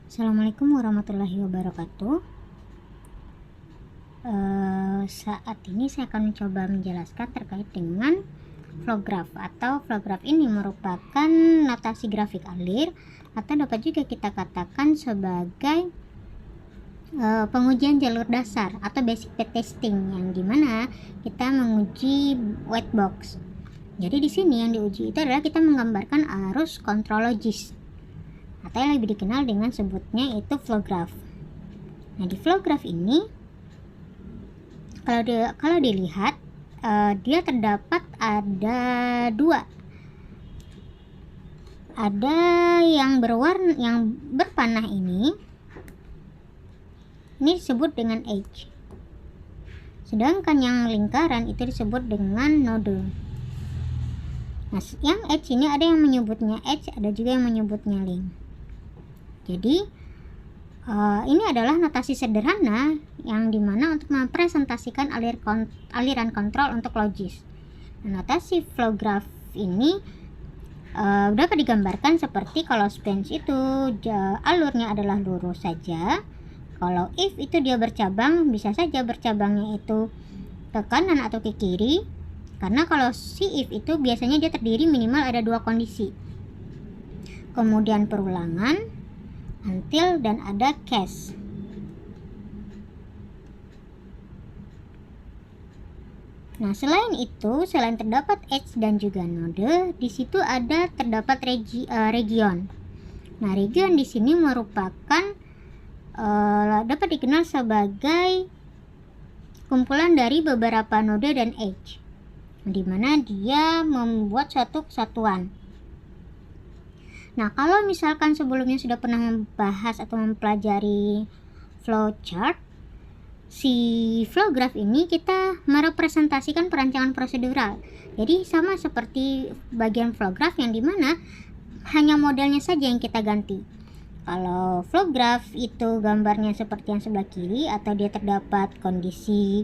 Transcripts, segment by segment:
Assalamualaikum warahmatullahi wabarakatuh. Saat ini saya akan mencoba menjelaskan terkait dengan flow graph. Flow graph ini merupakan notasi grafik alir atau dapat juga kita katakan sebagai pengujian jalur dasar atau basic path testing, yang dimana kita menguji white box. Jadi di sini yang diuji itu adalah kita menggambarkan arus kontrologis atau yang lebih dikenal dengan sebutnya itu flow graph. Nah, di flow graph ini kalau dilihat dia terdapat ada dua. Ada yang berpanah ini disebut dengan edge. Sedangkan yang lingkaran itu disebut dengan node. Nah, yang edge ini ada yang menyebutnya edge, ada juga yang menyebutnya link. Jadi ini adalah notasi sederhana yang dimana untuk mempresentasikan aliran kontrol untuk logis. Nah, notasi flow graph ini dapat digambarkan seperti kalau spans itu alurnya adalah lurus saja. Kalau if itu dia bercabang, bisa saja bercabangnya itu ke kanan atau ke kiri. Karena kalau si if itu biasanya dia terdiri minimal ada dua kondisi. Kemudian perulangan, until, dan ada case. Nah, selain terdapat edge dan juga node, di situ terdapat region. Nah, region di sini merupakan dapat dikenal sebagai kumpulan dari beberapa node dan edge, di mana dia membuat suatu kesatuan. Nah, kalau misalkan sebelumnya sudah pernah membahas atau mempelajari flowchart, si flow graph ini kita merepresentasikan perancangan prosedural. Jadi sama seperti bagian flow graph yang dimana hanya modelnya saja yang kita ganti. Kalau flow graph itu gambarnya seperti yang sebelah kiri, atau dia terdapat kondisi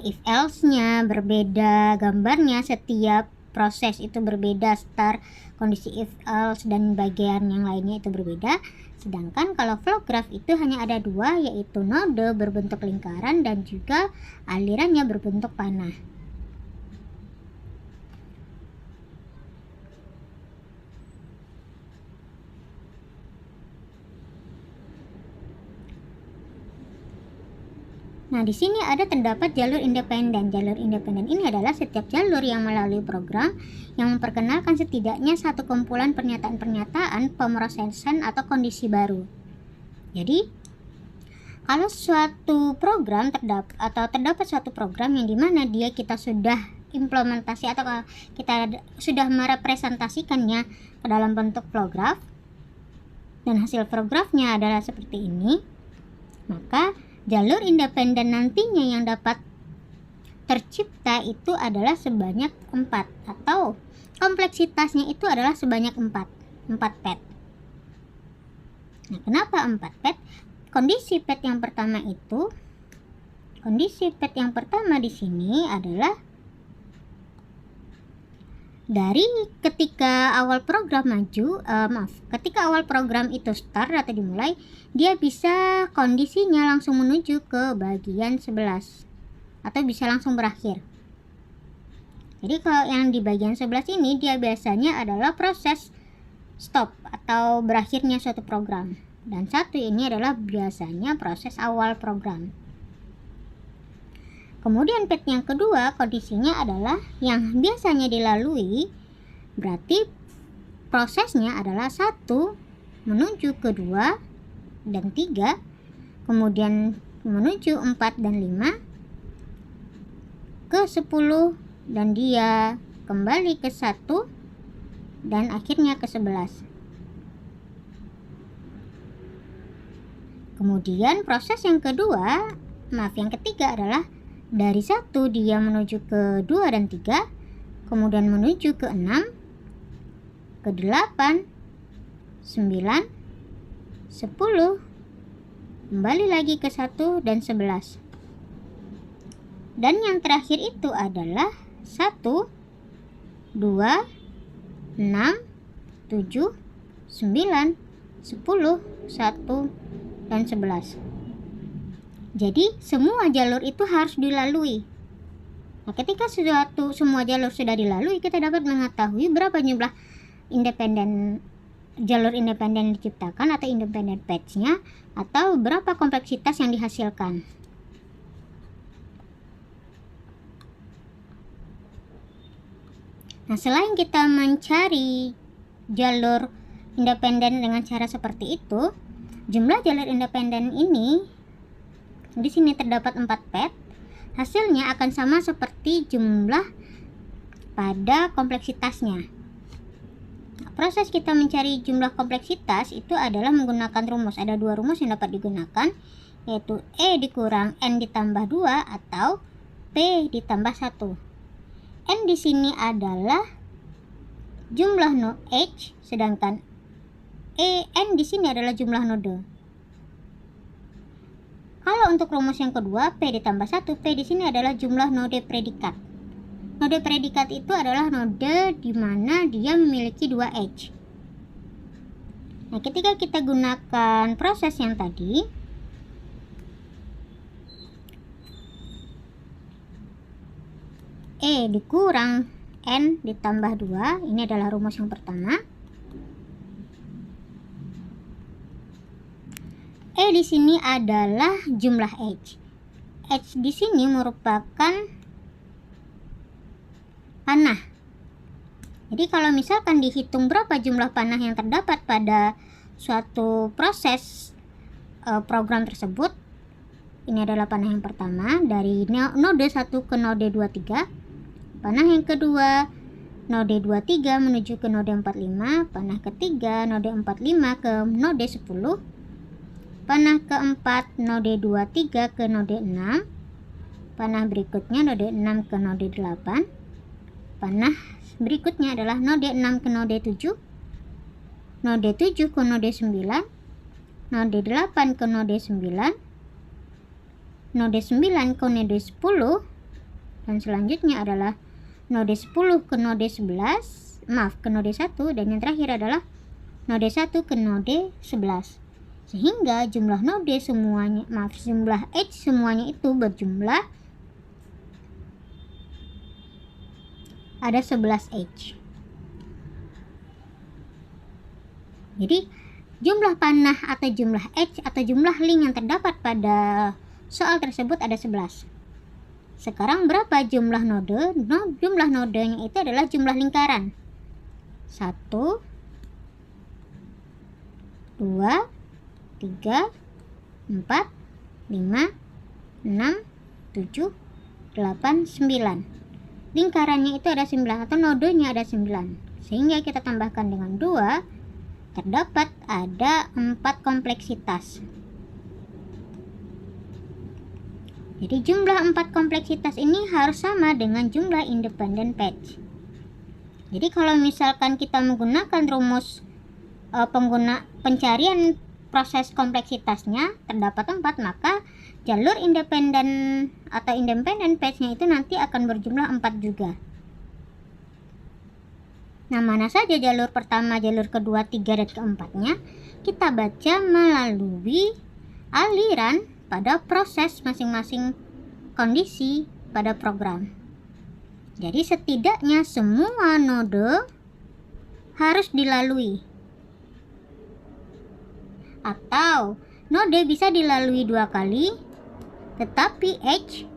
if else-nya berbeda gambarnya, setiap proses itu berbeda, start, kondisi if else, dan bagian yang lainnya itu berbeda. Sedangkan kalau flow graph itu hanya ada dua, yaitu node berbentuk lingkaran dan juga alirannya berbentuk panah. Nah, di sini terdapat jalur independen. Jalur independen ini adalah setiap jalur yang melalui program yang memperkenalkan setidaknya satu kumpulan pernyataan-pernyataan pemrosesan atau kondisi baru. Jadi, kalau suatu program terdapat suatu program yang dimana kita sudah implementasi atau kita sudah merepresentasikannya ke dalam bentuk flow graph, dan hasil flow graph-nya adalah seperti ini, maka jalur independen nantinya yang dapat tercipta itu adalah sebanyak 4, atau kompleksitasnya itu adalah sebanyak 4 path. Nah, kenapa 4 path? Kondisi path yang pertama di sini adalah dari ketika awal program ketika awal program itu start atau dimulai, dia bisa kondisinya langsung menuju ke bagian 11 atau bisa langsung berakhir. Jadi kalau yang di bagian 11 ini dia biasanya adalah proses stop atau berakhirnya suatu program, dan satu ini adalah biasanya proses awal program. Kemudian path yang kedua, kondisinya adalah yang biasanya dilalui, berarti prosesnya adalah 1 menuju ke 2 dan 3, kemudian menuju 4 dan 5, ke 10, dan dia kembali ke 1, dan akhirnya ke 11. Kemudian proses yang ketiga adalah dari 1 dia menuju ke 2 dan 3, kemudian menuju ke 6, ke 8, 9, 10, kembali lagi ke 1 dan 11. Dan yang terakhir itu adalah 1, 2, 6, 7, 9, 10, 1, dan 11. Jadi semua jalur itu harus dilalui. Nah, ketika semua jalur sudah dilalui, kita dapat mengetahui berapa jumlah jalur independen diciptakan atau independent patch-nya, atau berapa kompleksitas yang dihasilkan. Nah, selain kita mencari jalur independen dengan cara seperti itu, jumlah jalur independen ini di sini terdapat 4 patch. Hasilnya akan sama seperti jumlah pada kompleksitasnya. Nah, proses kita mencari jumlah kompleksitas itu adalah menggunakan rumus. Ada 2 rumus yang dapat digunakan, yaitu E dikurang N ditambah 2 atau P ditambah 1. N di sini adalah jumlah node H, sedangkan N di sini adalah jumlah node. Kalau untuk rumus yang kedua, P ditambah 1, P di sini adalah jumlah node predikat. Node predikat itu adalah node di mana dia memiliki 2 H. Nah, ketika kita gunakan proses yang tadi, E dikurang N ditambah 2, ini adalah rumus yang pertama. E di sini adalah jumlah H. H di sini merupakan panah. Jadi kalau misalkan dihitung berapa jumlah panah yang terdapat pada suatu proses program tersebut, ini adalah panah yang pertama dari node 1 ke node 23. Panah yang kedua node 23 menuju ke node 45, panah ketiga node 45 ke node 10, panah keempat node 23 ke node 6, panah berikutnya node 6 ke node 8, panah berikutnya adalah node 6 ke node 7, node 7 ke node 9, node 8 ke node 9, node 9 ke node 10, dan selanjutnya adalah node 10 ke node 11, ke node 1, dan yang terakhir adalah node 1 ke node 11. Sehingga jumlah node semuanya, jumlah H semuanya itu berjumlah ada 11 H. Jadi jumlah panah atau jumlah H atau jumlah link yang terdapat pada soal tersebut ada 11. Sekarang berapa jumlah node? Jumlah nodenya itu adalah jumlah lingkaran. 1, 2, 3, 4, 5, 6, 7, 8, 9. Lingkarannya itu ada 9 atau nodenya ada 9. Sehingga kita tambahkan dengan 2, terdapat ada 4 kompleksitas. Jadi jumlah 4 kompleksitas ini harus sama dengan jumlah independent patch. Jadi kalau misalkan kita menggunakan rumus pencarian proses kompleksitasnya terdapat 4, maka jalur independen atau independent patch-nya itu nanti akan berjumlah 4 juga. Nah, mana saja jalur pertama, jalur kedua, 3, dan keempatnya kita baca melalui aliran pada proses masing-masing kondisi pada program. Jadi setidaknya semua node harus dilalui. Atau node bisa dilalui 2 kali, tetapi H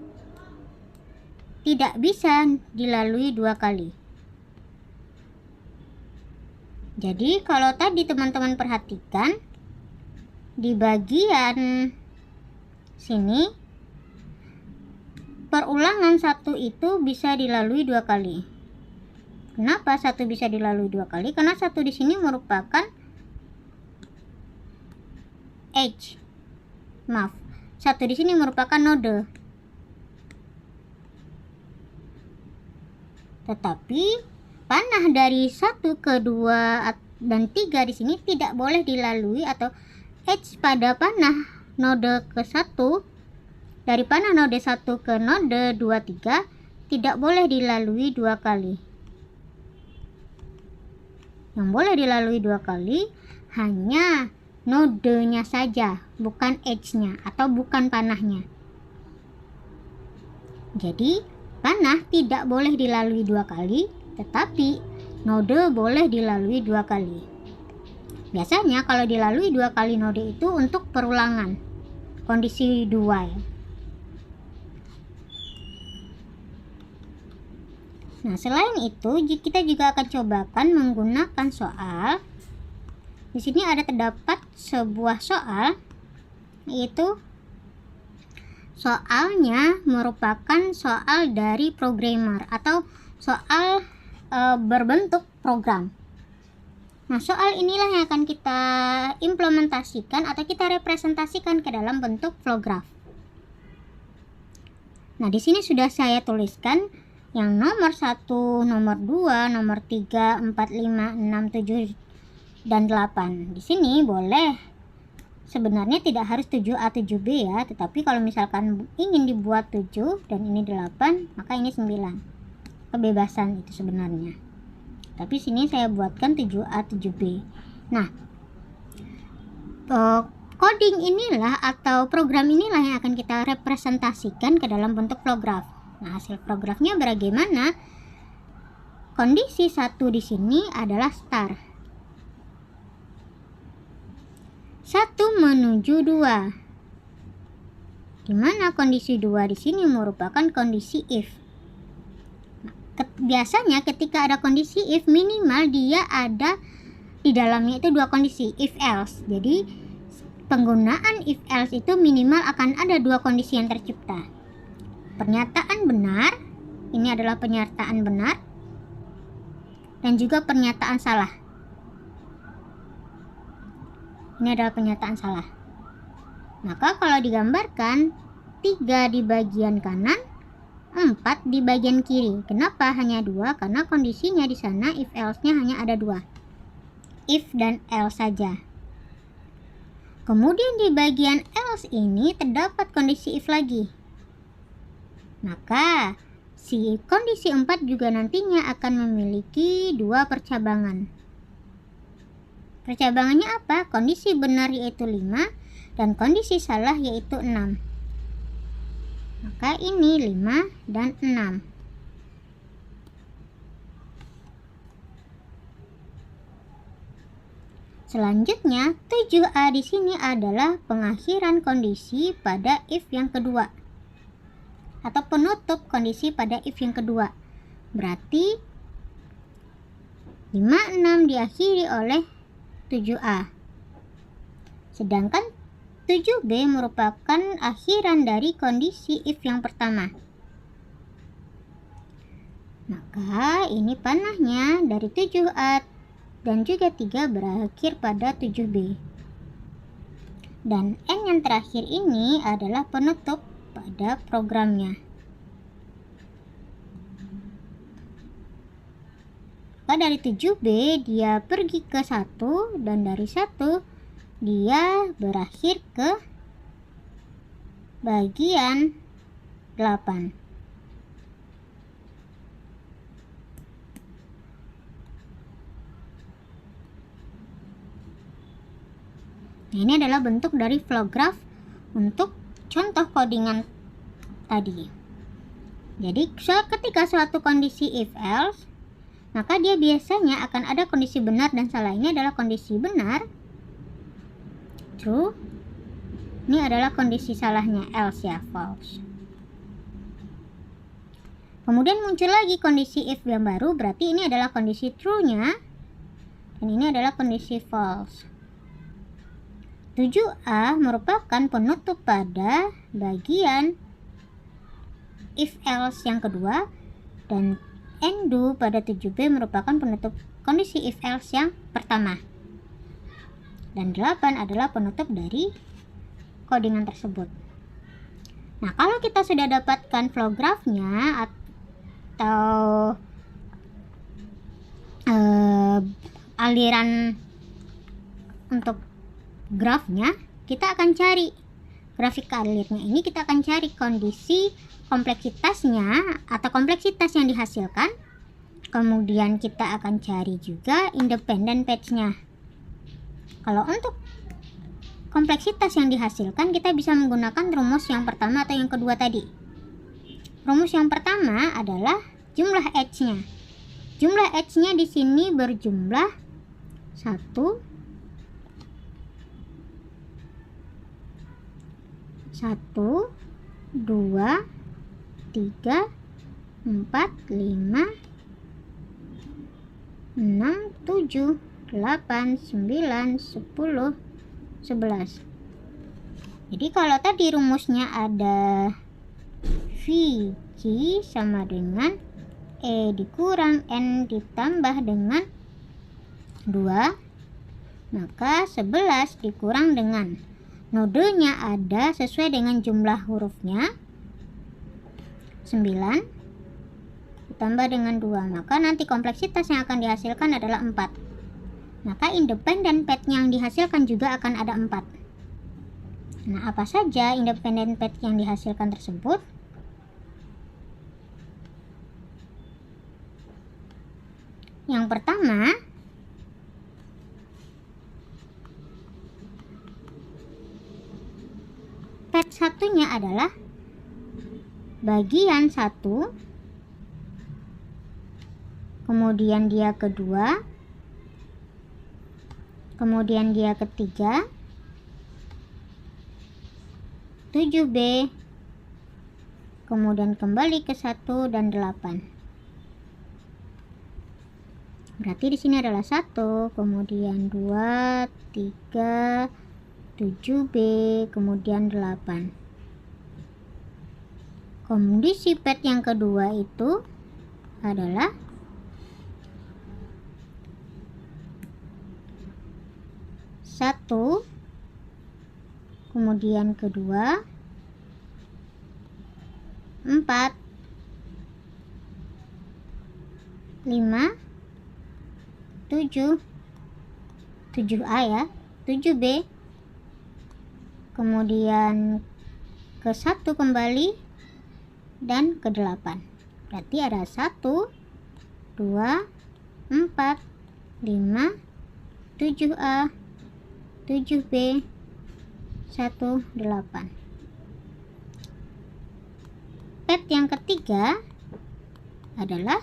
tidak bisa dilalui 2 kali. Jadi kalau tadi teman-teman perhatikan di bagian sini, perulangan 1 itu bisa dilalui 2 kali. Kenapa 1 bisa dilalui 2 kali? Karena 1 di sini merupakan H. 1 di sini merupakan node. Tetapi panah dari 1 ke 2 dan 3 di sini tidak boleh dilalui, atau H pada panah node ke 1 dari panah node 1 ke node 23 tidak boleh dilalui 2 kali. Yang boleh dilalui 2 kali hanya nodenya saja, bukan edge-nya atau bukan panahnya. Jadi panah tidak boleh dilalui 2 kali, tetapi node boleh dilalui 2 kali. Biasanya kalau dilalui 2 kali node itu untuk perulangan kondisi 2 ya. Nah, selain itu kita juga akan cobakan menggunakan soal. Di sini ada terdapat sebuah soal, yaitu soalnya merupakan soal dari programmer atau soal berbentuk program. Nah, soal inilah yang akan kita implementasikan atau kita representasikan ke dalam bentuk flow graph. Nah, di sini sudah saya tuliskan yang nomor 1, nomor 2, nomor 3, 4, 5, 6, 7, dan 8. Di sini boleh, sebenarnya tidak harus 7A, 7B ya, tetapi kalau misalkan ingin dibuat 7 dan ini 8, maka ini 9. Kebebasan itu sebenarnya. Tapi sini saya buatkan 7A, 7B. Nah, coding inilah atau program inilah yang akan kita representasikan ke dalam bentuk flow graph. Nah, hasil flow graph-nya bagaimana? Kondisi 1 di sini adalah start. 1 menuju 2. Di mana kondisi 2 di sini merupakan kondisi if. Biasanya ketika ada kondisi if, minimal dia ada di dalamnya itu 2 kondisi, if else. Jadi penggunaan if else itu minimal akan ada 2 kondisi yang tercipta. Pernyataan benar, ini adalah pernyataan benar, dan juga pernyataan salah. Ini adalah pernyataan salah. Maka kalau digambarkan 3 di bagian kanan, 4 di bagian kiri. Kenapa hanya 2? Karena kondisinya di sana if else-nya hanya ada 2. If dan else saja. Kemudian di bagian else ini terdapat kondisi if lagi. Maka si kondisi 4 juga nantinya akan memiliki 2 percabangan. Percabangannya apa? Kondisi benar yaitu 5 dan kondisi salah yaitu 6. Maka ini 5 dan 6. Selanjutnya 7A di sini adalah pengakhiran kondisi pada if yang kedua atau penutup kondisi pada if yang kedua. Berarti 5, 6 diakhiri oleh 7A. Sedangkan 7B merupakan akhiran dari kondisi if yang pertama. Maka ini panahnya dari 7A dan juga 3 berakhir pada 7B. Dan N yang terakhir ini adalah penutup pada programnya. Maka dari 7B dia pergi ke 1 dan dari 1 dia berakhir ke bagian 8. Nah, ini adalah bentuk dari flow graph untuk contoh codingan tadi. Jadi ketika suatu kondisi if else, maka dia biasanya akan ada kondisi benar dan salah. Ini adalah kondisi benar, true. Ini adalah kondisi salahnya, else ya, false. Kemudian muncul lagi kondisi if yang baru, berarti ini adalah kondisi true-nya dan ini adalah kondisi false. 7A merupakan penutup pada bagian if else yang kedua dan undo pada 7B merupakan penutup kondisi if else yang pertama. Dan 8 adalah penutup dari codingan tersebut. Nah, kalau kita sudah dapatkan flow graph-nya atau aliran untuk grafnya, kita akan cari grafik alirnya ini, kita akan cari kondisi kompleksitasnya atau kompleksitas yang dihasilkan. Kemudian kita akan cari juga independent patch-nya. Kalau untuk kompleksitas yang dihasilkan, kita bisa menggunakan rumus yang pertama atau yang kedua tadi. Rumus yang pertama adalah jumlah H-nya. Jumlah H-nya di sini berjumlah 1, 2, 3, 4, 5, 6, 7, 8, 9, 10, 11. Jadi kalau tadi rumusnya ada VG sama dengan E dikurang N ditambah dengan 2, maka 11 dikurang dengan nodenya ada sesuai dengan jumlah hurufnya 9 ditambah dengan 2, maka nanti kompleksitas yang akan dihasilkan adalah 4. Maka independent pad yang dihasilkan juga akan ada 4. Nah, apa saja independent pad yang dihasilkan tersebut? Yang pertama, pad satunya adalah bagian 1, kemudian dia kedua, kemudian dia ketiga, 7B, kemudian kembali ke 1 dan 8. Berarti di sini adalah 1, kemudian 2, 3, 7B, kemudian 8. Kondisi pad yang kedua itu adalah 1, kemudian kedua, 4, 5, 7, 7A ya, 7B, kemudian ke 1 kembali, dan ke 8. Berarti ada 1, 2, 4, 5, 7A, 7B, 1, 8. Pad yang ketiga adalah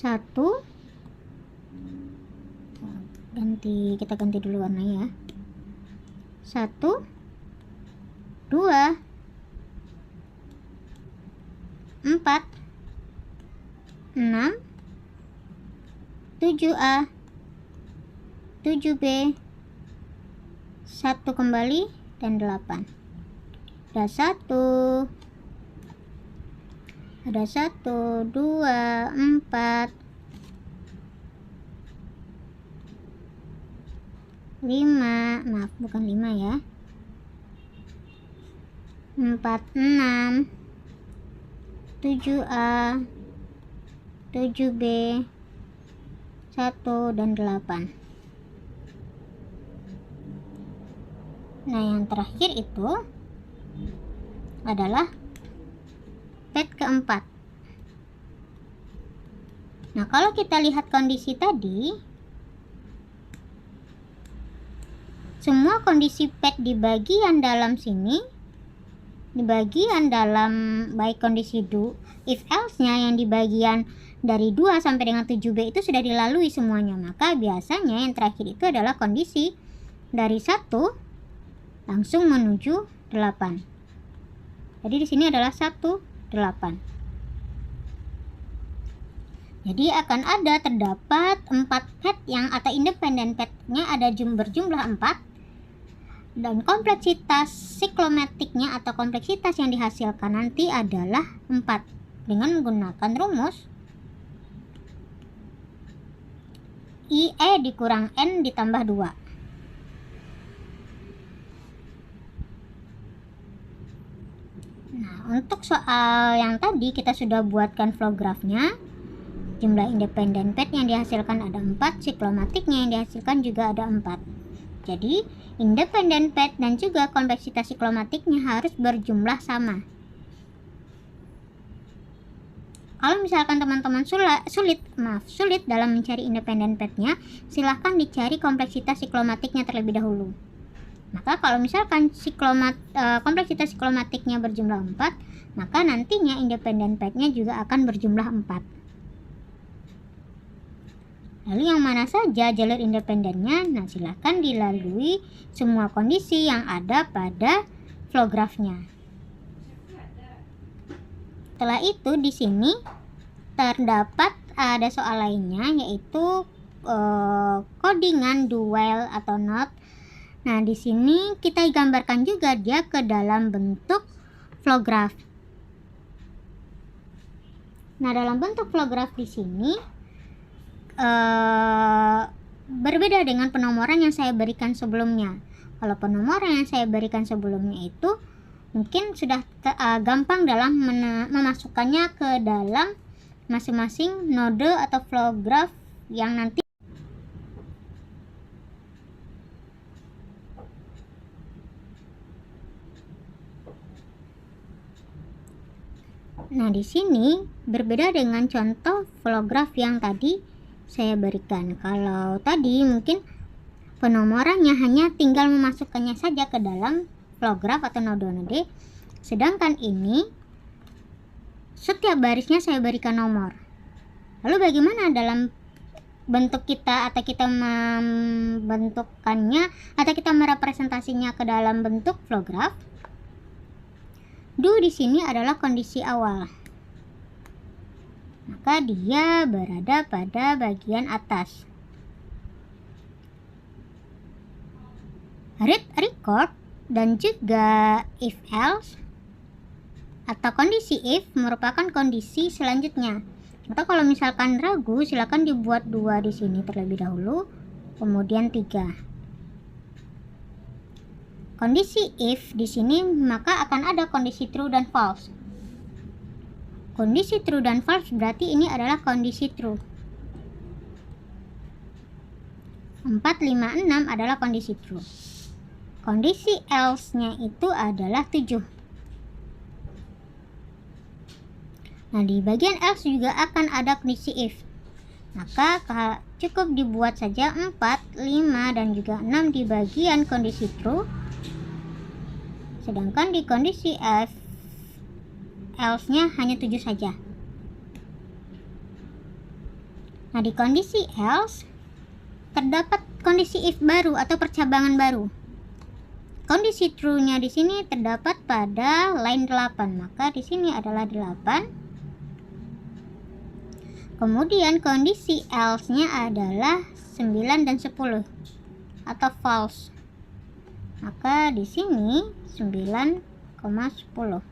1, kita ganti dulu warnanya ya. 1, 2, 4, 6, 7A, 7B, 1 kembali, dan 8. Ada 1, 2, 4, 5, maaf bukan 5 ya, 4, 6, 7A, 7B, 1, dan 8. Nah, yang terakhir itu adalah pad keempat. Nah, kalau kita lihat kondisi tadi, semua kondisi pad di bagian dalam sini, di bagian dalam baik kondisi do, if else-nya yang di bagian dari 2 sampai dengan 7B itu sudah dilalui semuanya. Maka biasanya yang terakhir itu adalah kondisi dari 1 langsung menuju 8. Jadi di sini adalah 1, 8. Jadi akan ada terdapat 4 pad yang atau independent pad-nya ada berjumlah 4, dan kompleksitas siklomatiknya atau kompleksitas yang dihasilkan nanti adalah 4 dengan menggunakan rumus IE dikurang N ditambah 2. Nah, untuk soal yang tadi kita sudah buatkan flow graph-nya. Jumlah independent pad yang dihasilkan ada 4, siklomatiknya yang dihasilkan juga ada 4. Jadi, independent pad dan juga kompleksitas siklomatiknya harus berjumlah sama. Kalau misalkan teman-teman sulit dalam mencari independent path-nya, silahkan dicari kompleksitas siklomatiknya terlebih dahulu. Maka kalau misalkan kompleksitas siklomatiknya berjumlah 4, maka nantinya independent path-nya juga akan berjumlah 4. Lalu yang mana saja jalur independennya? Nah, silahkan dilalui semua kondisi yang ada pada flow graph-nya. Setelah itu di sini terdapat ada soal lainnya, yaitu codingan do while atau not. Nah, di sini kita gambarkan juga dia ke dalam bentuk flow graph. Nah, dalam bentuk flow graph di sini berbeda dengan penomoran yang saya berikan sebelumnya. Kalau penomoran yang saya berikan sebelumnya itu mungkin sudah gampang dalam memasukkannya ke dalam masing-masing node atau flow graph yang nanti. Nah, di sini berbeda dengan contoh flow graph yang tadi saya berikan. Kalau tadi mungkin penomorannya hanya tinggal memasukkannya saja ke dalam flow graph atau node-node, sedangkan ini setiap barisnya saya berikan nomor. Lalu bagaimana dalam bentuk kita, atau kita membentukkannya atau kita merepresentasinya ke dalam bentuk flow graph? Do di sini adalah kondisi awal, maka dia berada pada bagian atas. Read, record, dan juga if else atau kondisi if merupakan kondisi selanjutnya. Atau kalau misalkan ragu, silakan dibuat 2 di sini terlebih dahulu, kemudian 3. Kondisi if di sini maka akan ada kondisi true dan false. Kondisi true dan false berarti ini adalah kondisi true. 4, 5, 6 adalah kondisi true. Kondisi else-nya itu adalah 7. Nah, di bagian else juga akan ada kondisi if. Maka cukup dibuat saja 4, 5, dan juga 6 di bagian kondisi true. Sedangkan di kondisi if else-nya hanya 7 saja. Nah, di kondisi else terdapat kondisi if baru atau percabangan baru. Kondisi true-nya di sini terdapat pada line 8, maka di sini adalah 8. Kemudian kondisi else-nya adalah 9 dan 10 atau false. Maka di sini 9,10.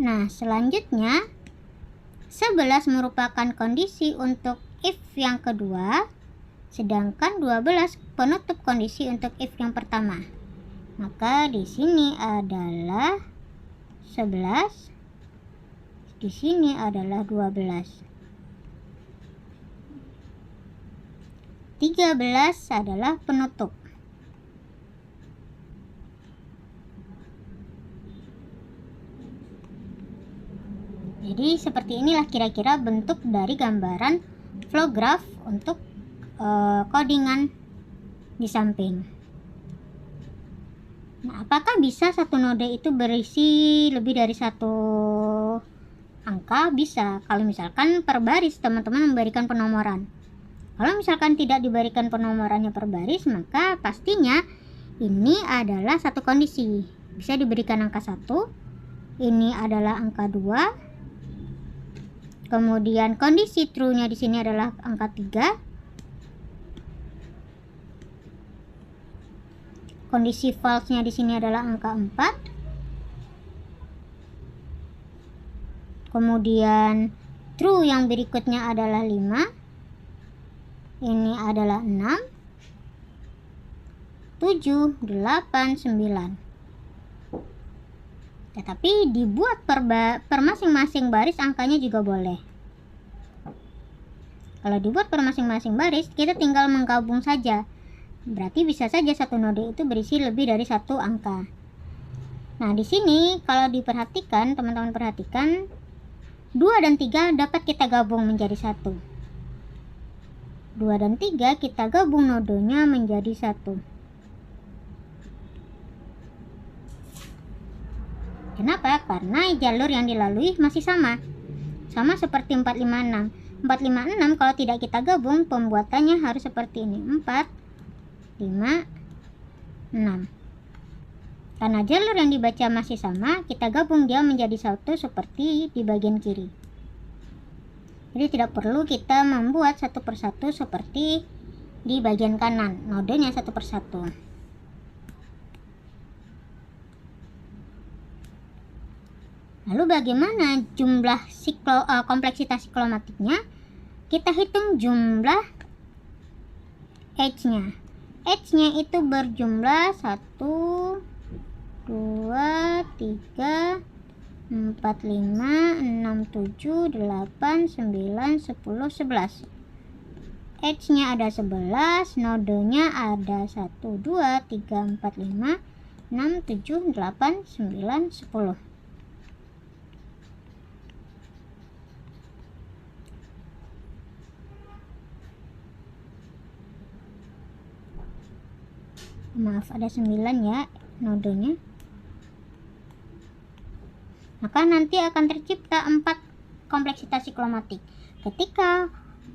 Nah, selanjutnya 11 merupakan kondisi untuk if yang kedua, sedangkan 12 penutup kondisi untuk if yang pertama. Maka di sini adalah 11, di sini adalah 12. 13 adalah penutup. Jadi seperti inilah kira-kira bentuk dari gambaran flow graph untuk codingan di samping. Nah, apakah bisa satu node itu berisi lebih dari satu angka? Bisa, kalau misalkan per baris teman-teman memberikan penomoran. Kalau misalkan tidak diberikan penomorannya per baris, maka pastinya ini adalah satu kondisi. Bisa diberikan angka 1, ini adalah angka 2. Kemudian kondisi true-nya di sini adalah angka 3. Kondisi false-nya di sini adalah angka 4. Kemudian true yang berikutnya adalah 5. Ini adalah 6, 7, 8, 9. Tetapi dibuat per masing-masing baris angkanya juga boleh. Kalau dibuat per masing-masing baris, kita tinggal menggabung saja. Berarti bisa saja satu node itu berisi lebih dari satu angka. Nah, di sini kalau diperhatikan, teman-teman perhatikan, 2 dan 3 dapat kita gabung menjadi satu. 2 dan 3 kita gabung nodenya menjadi satu. Kenapa? Karena jalur yang dilalui masih sama. Sama seperti 456. 456 kalau tidak kita gabung, pembuatannya harus seperti ini. 4, 5, 6. Karena jalur yang dibaca masih sama, kita gabung dia menjadi satu seperti di bagian kiri. Jadi tidak perlu kita membuat satu persatu seperti di bagian kanan, nodenya satu persatu. Lalu bagaimana jumlah kompleksitas siklomatiknya? Kita hitung jumlah H-nya. H-nya itu berjumlah 1, 2, 3, 4, 5, 6, 7, 8, 9, 10, 11. H-nya ada 11, nodenya ada 1, 2, 3, 4, 5, 6, 7, 8, 9, 10. Maaf, ada 9 ya nodenya. Maka nanti akan tercipta 4 kompleksitas siklomatik. Ketika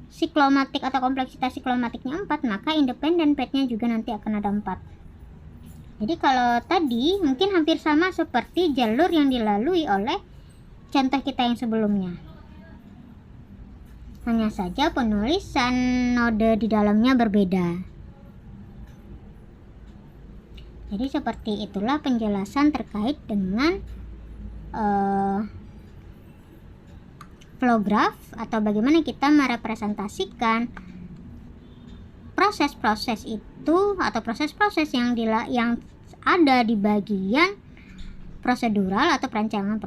siklomatik atau kompleksitas siklomatiknya 4, maka independen petnya juga nanti akan ada 4. Jadi kalau tadi mungkin hampir sama seperti jalur yang dilalui oleh contoh kita yang sebelumnya. Hanya saja penulisan node di dalamnya berbeda. Jadi seperti itulah penjelasan terkait dengan flow graph atau bagaimana kita merepresentasikan proses-proses itu atau proses-proses yang ada di bagian prosedural atau perancangan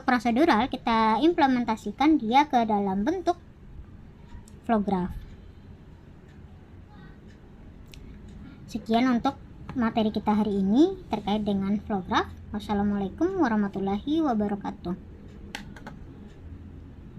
prosedural kita implementasikan dia ke dalam bentuk flow graph. Sekian untuk materi kita hari ini terkait dengan flow graph. Wassalamualaikum warahmatullahi wabarakatuh.